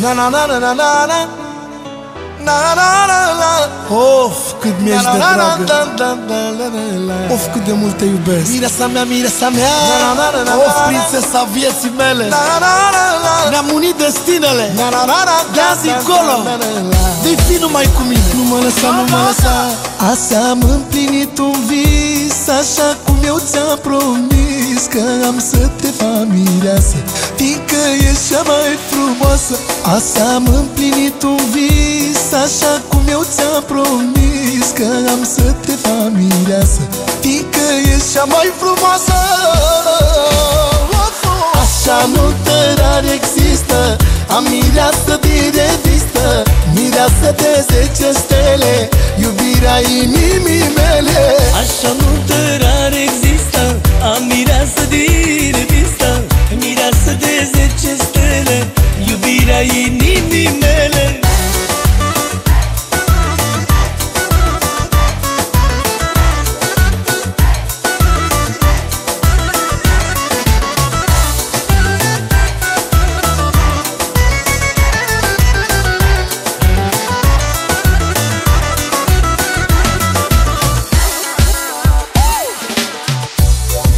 Na na na na na na na na na na na. Of, cât mi-ești de dragă. Of, cât de mult te iubesc. Mireasa mea, mireasa mea. Of, prințesa vieții mele. Ne-am unit destinele. De azi încolo vei fi numai cu mine. Nu mă lăsa, nu mă lăsa. Azi am împlinit un vis, așa cum eu ți-am promis, că am să te fac mireasă, fiindcă ești cea mai frumoasă. Azi am împlinit un vis, așa cum eu ți-am promis, că am să te fac mireasă, fiindcă ești cea mai frumoasă. Așa nu tărar există, am mireasă din revistă, mireasă de 10 stele, iubirea inimii mele. Așa nu tărar există, am mireasă din revistă, mireasă de 10 stele, iubirea inimii mele.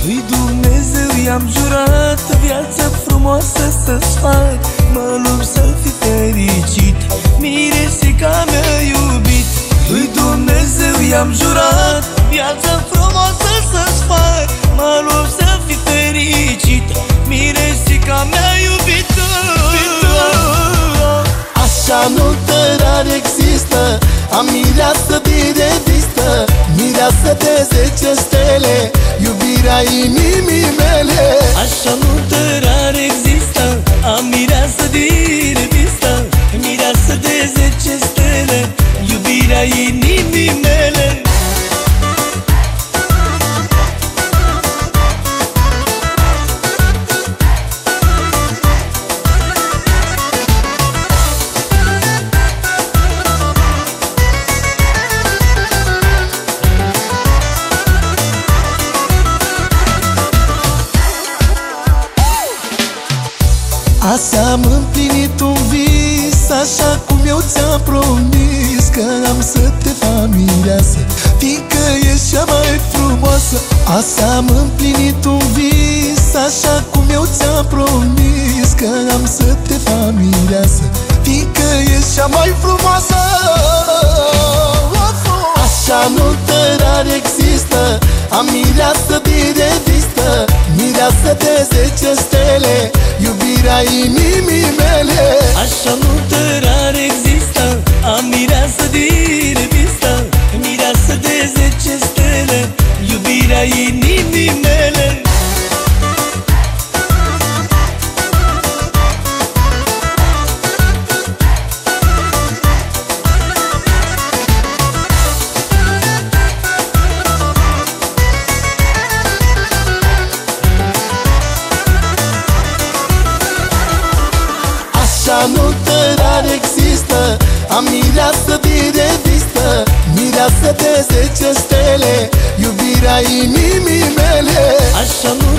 Lui Dumnezeu i-am jurat viață frumoasă să-ți fac, mă lupt să fii fericit, miresica mea iubit. Lui Dumnezeu i-am jurat viață frumoasă să-ți fac, mă lupt să fii fericit, miresica mea iubită. Așa nu tărar există, am mireasă din revistă, mireasă de 10 stele, iubirea inimii mele. Așa nu tărar există, am mireasă din revistă, mireasă de 10 stele, iubirea inimii mele. Azi am împlinit un vis, așa cum eu ți-am promis, că am să te fac mireasă, fiindcă ești cea mai frumoasă. Azi am împlinit un vis, așa cum eu ți-am promis, că am să te fac mireasă, fiindcă ești cea mai frumoasă. Așa nu tărar există, am mireasă din revistă, mireasă de 10 stele, iubirea inimii mele. Așa nu tărar există, am mireasă din revistă, mireasă de 10 stele, iubirea inimii mele. Așa nu tărar există, am mireasă din revistă, mireasă de 10 stele, iubirea inimii mele. Așa nu